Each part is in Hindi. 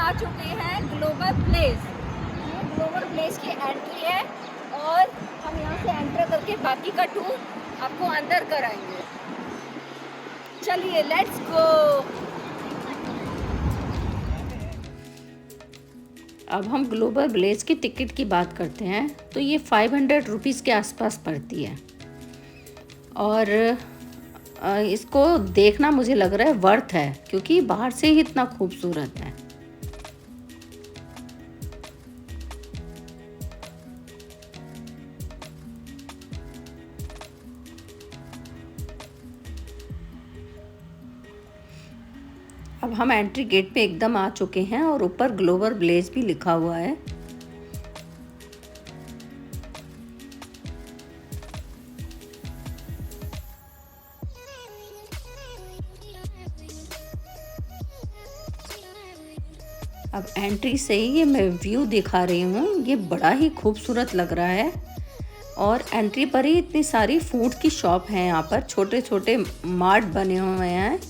आ चुके हैं ग्लोबल प्लेस। ये ग्लोबल प्लेस की एंट्री है और हम यहाँ से एंटर करके बाकी का टूर आपको अंदर कराएंगे। चलिए लेट्स गो। अब हम ग्लोबल विलेज की टिकट की बात करते हैं तो ये 500 रुपीज़ के आसपास पड़ती है और इसको देखना मुझे लग रहा है वर्थ है, क्योंकि बाहर से ही इतना खूबसूरत है। अब हम एंट्री गेट पे एकदम आ चुके हैं और ऊपर ग्लोबल विलेज भी लिखा हुआ है। अब एंट्री से ही ये मैं व्यू दिखा रही हूँ, ये बड़ा ही खूबसूरत लग रहा है। और एंट्री पर ही इतनी सारी फूड की शॉप हैं, यहाँ पर छोटे छोटे मार्ट बने हुए हैं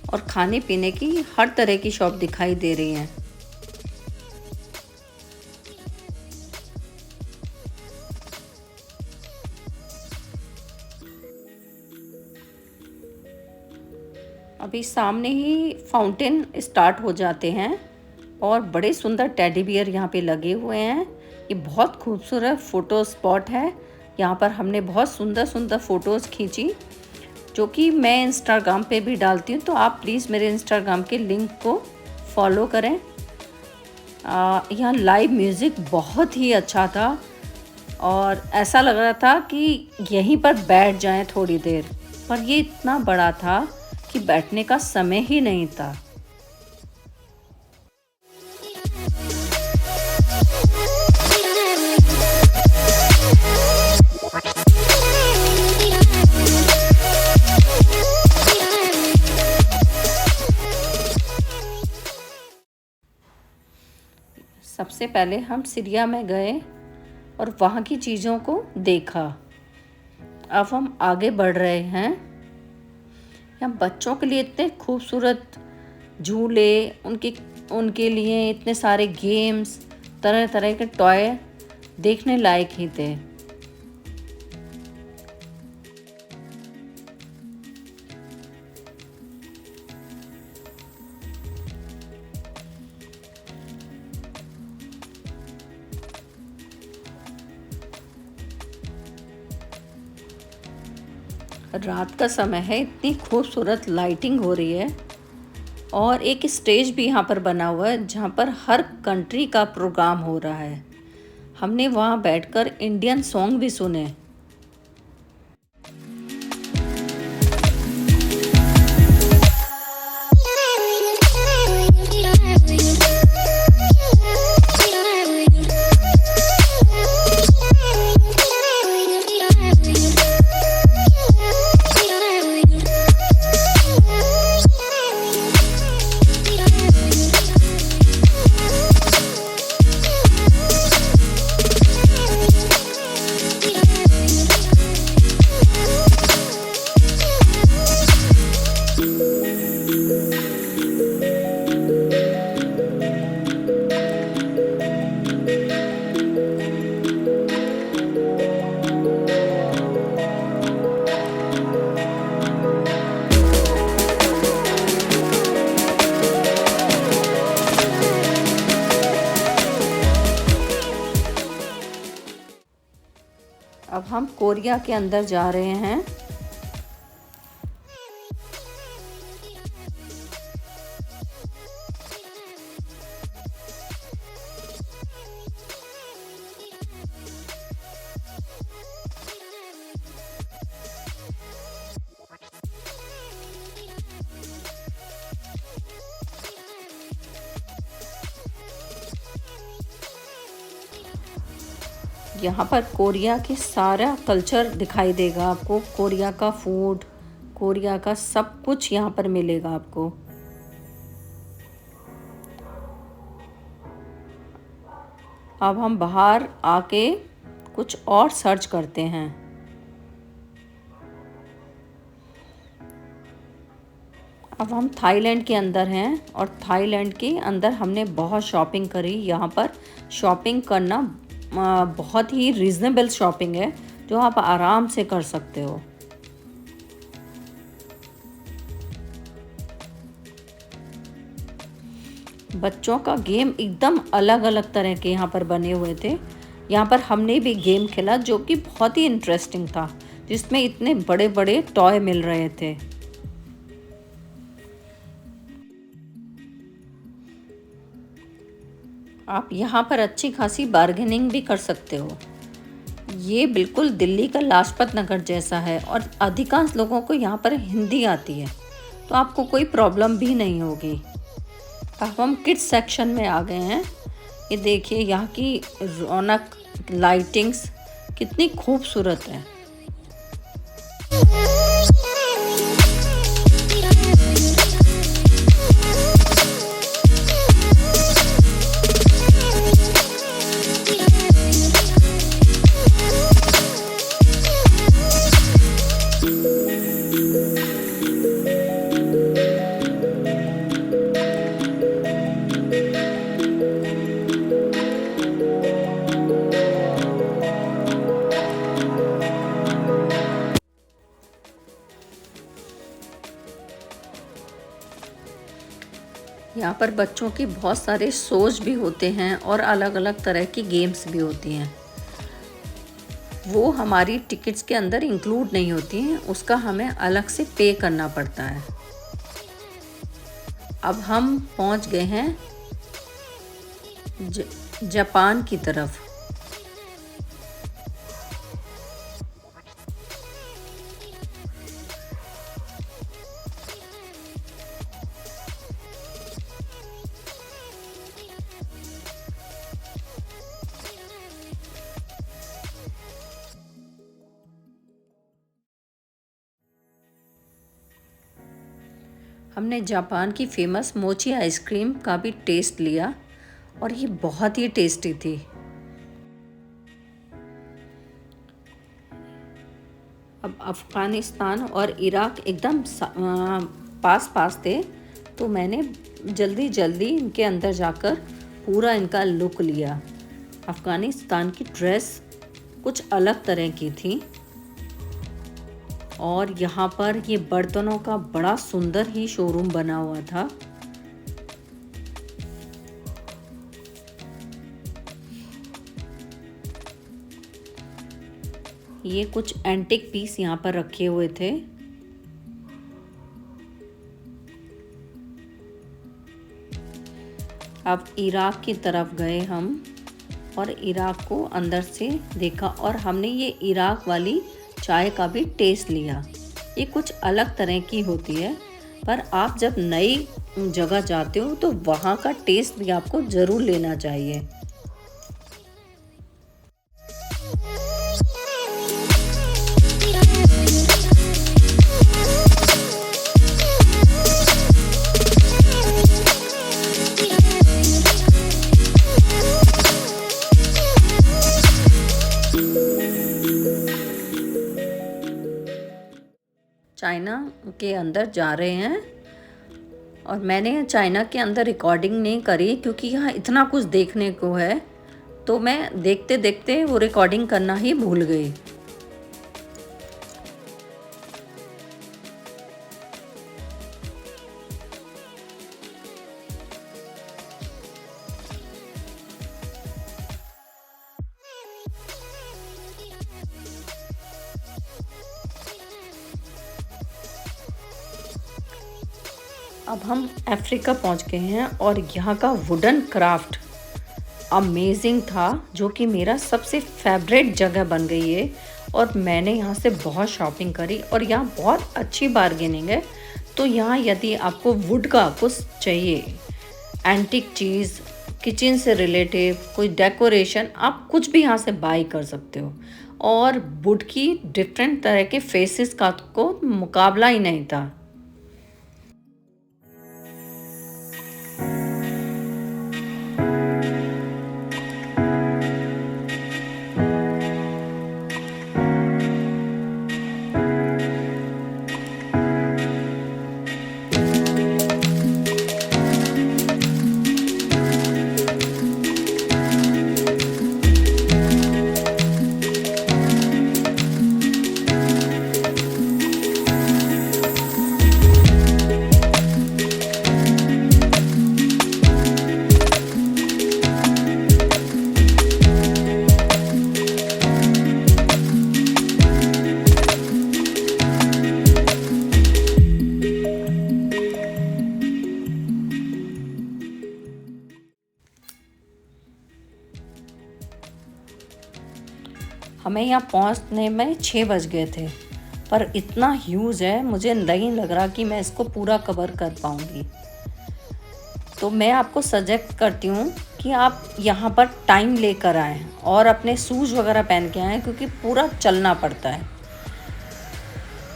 और खाने पीने की हर तरह की शॉप दिखाई दे रही हैं। अभी सामने ही फाउंटेन स्टार्ट हो जाते हैं और बड़े सुंदर टेडी बियर यहाँ पे लगे हुए हैं। ये बहुत खूबसूरत फ़ोटो स्पॉट है। यहाँ पर हमने बहुत सुंदर सुंदर फ़ोटोज़ खींची, जो कि मैं इंस्टाग्राम पे भी डालती हूँ, तो आप प्लीज़ मेरे इंस्टाग्राम के लिंक को फॉलो करें। यहाँ लाइव म्यूज़िक बहुत ही अच्छा था और ऐसा लग रहा था कि यहीं पर बैठ जाएं थोड़ी देर, पर ये इतना बड़ा था कि बैठने का समय ही नहीं था। सबसे पहले हम सीरिया में गए और वहाँ की चीज़ों को देखा। अब हम आगे बढ़ रहे हैं। यहाँ बच्चों के लिए इतने खूबसूरत झूले, उनके लिए इतने सारे गेम्स, तरह तरह के टॉय देखने लायक ही थे। रात का समय है, इतनी खूबसूरत लाइटिंग हो रही है और एक स्टेज भी यहाँ पर बना हुआ है जहाँ पर हर कंट्री का प्रोग्राम हो रहा है। हमने वहाँ बैठकर इंडियन सॉन्ग भी सुने। अब हम कोरिया के अंदर जा रहे हैं। यहाँ पर कोरिया के सारा कल्चर दिखाई देगा आपको। कोरिया का फूड, कोरिया का सब कुछ यहाँ पर मिलेगा आपको। अब हम बाहर आके कुछ और सर्च करते हैं। अब हम थाईलैंड के अंदर हैं और थाईलैंड के अंदर हमने बहुत शॉपिंग करी। यहाँ पर शॉपिंग करना बहुत ही रीज़नेबल शॉपिंग है जो आप आराम से कर सकते हो। बच्चों का गेम एकदम अलग अलग तरह के यहाँ पर बने हुए थे। यहाँ पर हमने भी गेम खेला जो कि बहुत ही इंटरेस्टिंग था, जिसमें इतने बड़े बड़े टॉय मिल रहे थे। आप यहाँ पर अच्छी खासी बार्गेनिंग भी कर सकते हो। ये बिल्कुल दिल्ली का लाजपत नगर जैसा है और अधिकांश लोगों को यहाँ पर हिंदी आती है, तो आपको कोई प्रॉब्लम भी नहीं होगी। अब हम किड्स सेक्शन में आ गए हैं। ये देखिए यहाँ की रौनक, लाइटिंग्स कितनी खूबसूरत है। यहाँ पर बच्चों की बहुत सारे शोज भी होते हैं और अलग अलग तरह की गेम्स भी होती हैं। वो हमारी टिकट्स के अंदर इंक्लूड नहीं होती हैं, उसका हमें अलग से पे करना पड़ता है। अब हम पहुँच गए हैं जापान की तरफ। हमने जापान की फेमस मोची आइसक्रीम का भी टेस्ट लिया और ये बहुत ही टेस्टी थी। अब अफ़गानिस्तान और इराक एकदम पास पास थे, तो मैंने जल्दी जल्दी इनके अंदर जाकर पूरा इनका लुक लिया। अफ़गानिस्तान की ड्रेस कुछ अलग तरह की थी और यहाँ पर ये बर्तनों का बड़ा सुंदर ही शोरूम बना हुआ था। ये कुछ एंटिक पीस यहाँ पर रखे हुए थे। अब इराक की तरफ गए हम और इराक को अंदर से देखा और हमने ये इराक वाली चाय का भी टेस्ट लिया। ये कुछ अलग तरह की होती है, पर आप जब नई जगह जाते हो तो वहाँ का टेस्ट भी आपको ज़रूर लेना चाहिए। चाइना के अंदर जा रहे हैं और मैंने चाइना के अंदर रिकॉर्डिंग नहीं करी क्योंकि यहाँ इतना कुछ देखने को है, तो मैं देखते देखते वो रिकॉर्डिंग करना ही भूल गई। अब हम अफ्रीका पहुंच गए हैं और यहाँ का वुडन क्राफ्ट अमेजिंग था, जो कि मेरा सबसे फेवरेट जगह बन गई है और मैंने यहाँ से बहुत शॉपिंग करी और यहाँ बहुत अच्छी बार्गेनिंग है। तो यहाँ यदि आपको वुड का कुछ चाहिए, एंटिक चीज़, किचन से रिलेटिव कोई डेकोरेशन, आप कुछ भी यहाँ से बाई कर सकते हो। और वुड की डिफरेंट तरह के फेसेस का को मुकाबला ही नहीं था। हमें यहाँ पहुँचने में 6 बज गए थे, पर इतना ह्यूज है मुझे नहीं लग रहा कि मैं इसको पूरा कवर कर पाऊँगी। तो मैं आपको सजेस्ट करती हूँ कि आप यहाँ पर टाइम लेकर आएँ और अपने शूज़ वगैरह पहन के आएँ, क्योंकि पूरा चलना पड़ता है।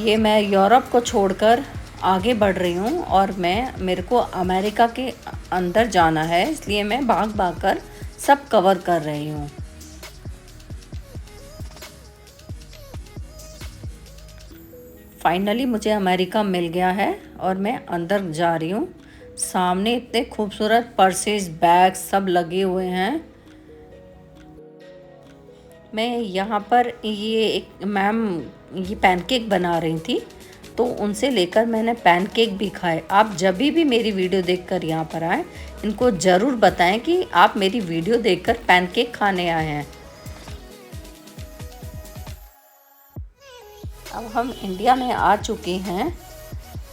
ये मैं यूरोप को छोड़कर आगे बढ़ रही हूँ और मेरे को अमेरिका के अंदर जाना है, इसलिए मैं भाग भाग कर सब कवर कर रही हूँ। फाइनली मुझे अमेरिका मिल गया है और मैं अंदर जा रही हूँ। सामने इतने खूबसूरत पर्सेस, बैग सब लगे हुए हैं। मैं यहाँ पर ये एक मैम ये पैनकेक बना रही थी, तो उनसे लेकर मैंने पैनकेक भी खाए। आप जब भी मेरी वीडियो देखकर यहाँ पर आए, इनको ज़रूर बताएं कि आप मेरी वीडियो देखकर पैनकेक खाने आए हैं। अब हम इंडिया में आ चुके हैं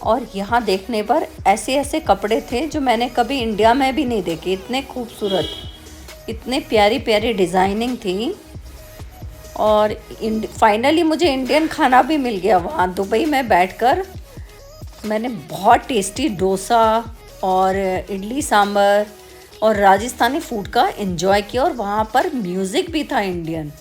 और यहाँ देखने पर ऐसे ऐसे कपड़े थे जो मैंने कभी इंडिया में भी नहीं देखे। इतने खूबसूरत, इतने प्यारी प्यारी डिज़ाइनिंग थी। और फाइनली मुझे इंडियन खाना भी मिल गया वहाँ दुबई में बैठकर। मैंने बहुत टेस्टी डोसा और इडली सांभर और राजस्थानी फूड का एंजॉय किया, और वहाँ पर म्यूज़िक भी था इंडियन।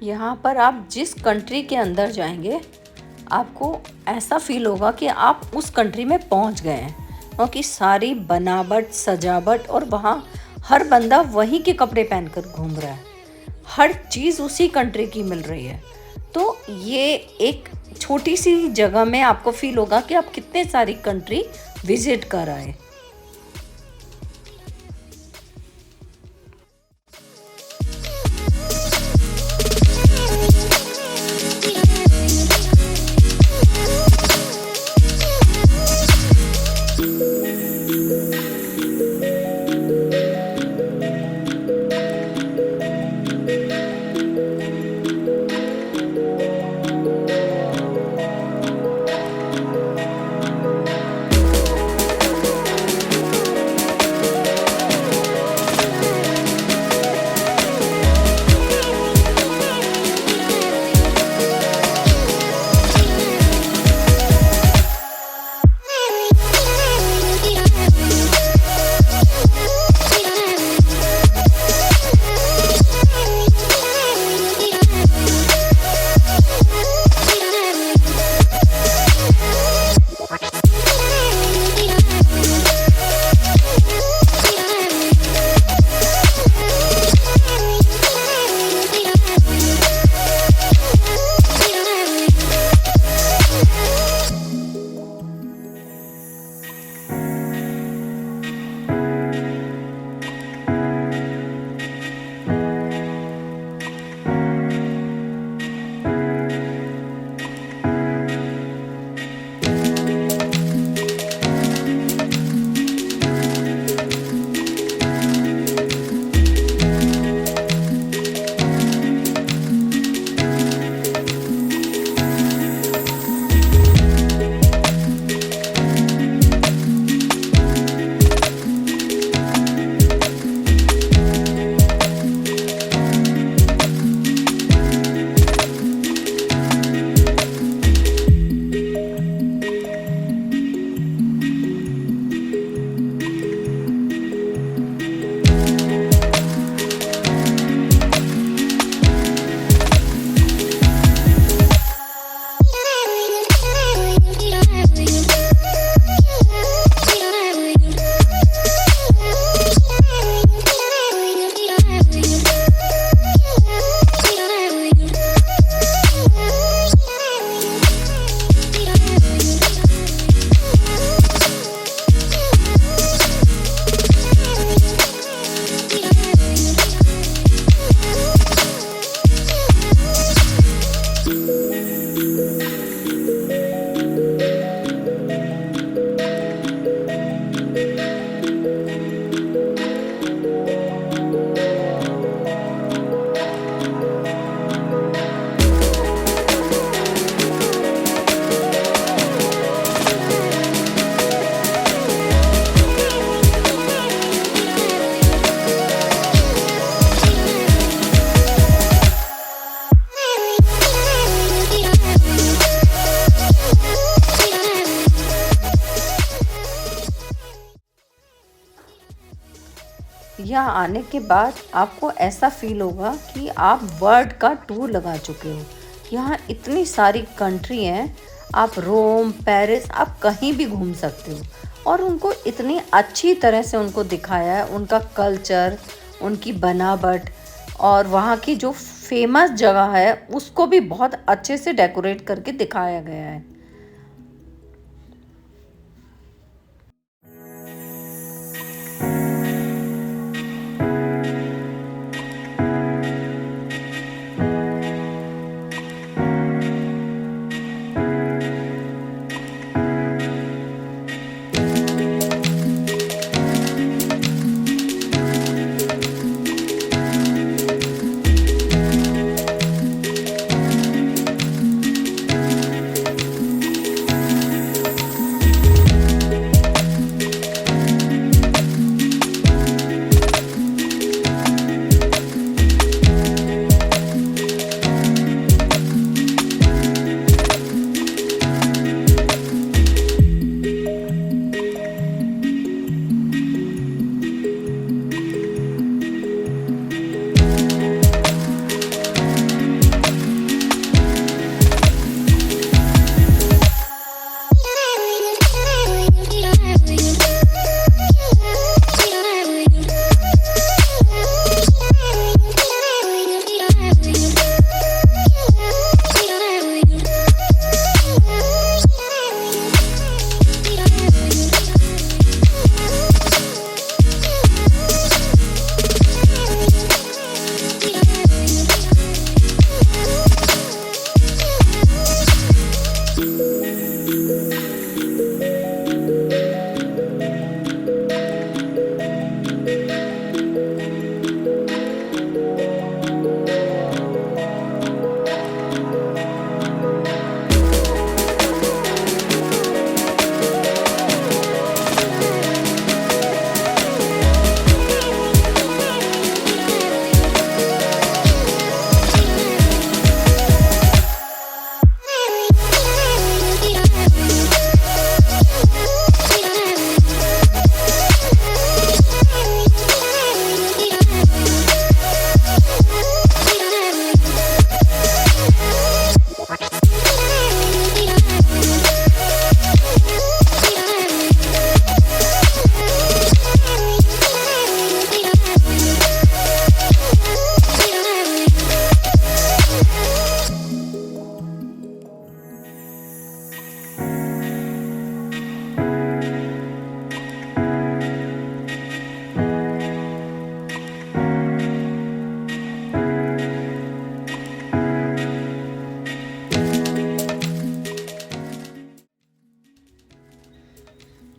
यहाँ पर आप जिस कंट्री के अंदर जाएंगे, आपको ऐसा फील होगा कि आप उस कंट्री में पहुँच गए हैं, क्योंकि सारी बनावट, सजावट, और वहाँ हर बंदा वहीं के कपड़े पहनकर घूम रहा है। हर चीज़ उसी कंट्री की मिल रही है। तो ये एक छोटी सी जगह में आपको फील होगा कि आप कितने सारी कंट्री विजिट कर आए। यहाँ आने के बाद आपको ऐसा फील होगा कि आप वर्ल्ड का टूर लगा चुके हो। यहाँ इतनी सारी कंट्री हैं, आप रोम, पेरिस, आप कहीं भी घूम सकते हो और उनको इतनी अच्छी तरह से उनको दिखाया है, उनका कल्चर, उनकी बनावट और वहाँ की जो फेमस जगह है उसको भी बहुत अच्छे से डेकोरेट करके दिखाया गया है।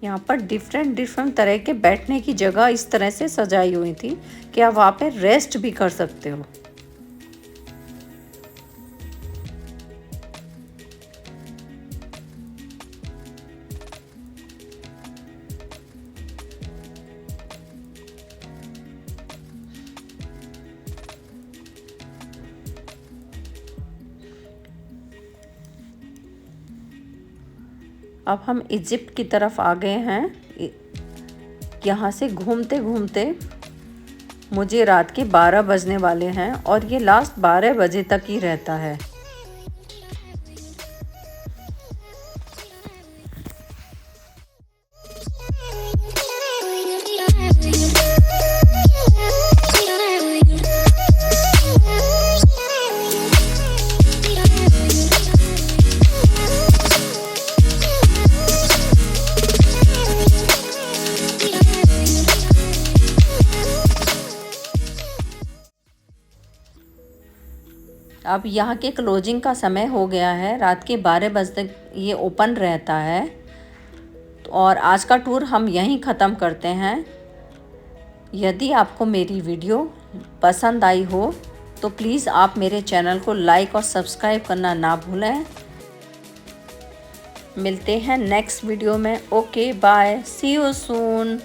यहाँ पर डिफरेंट तरह के बैठने की जगह इस तरह से सजाई हुई थी कि आप वहाँ पे रेस्ट भी कर सकते हो। अब हम इजिप्ट की तरफ आ गए हैं। यहाँ से घूमते घूमते मुझे रात के 12 बजने वाले हैं और ये लास्ट 12 बजे तक ही रहता है। अब यहाँ के क्लोजिंग का समय हो गया है, रात के 12 बजे तक ये ओपन रहता है। और आज का टूर हम यहीं ख़त्म करते हैं। यदि आपको मेरी वीडियो पसंद आई हो तो प्लीज़ आप मेरे चैनल को लाइक और सब्सक्राइब करना ना भूलें। मिलते हैं नेक्स्ट वीडियो में। Okay bye, see you soon.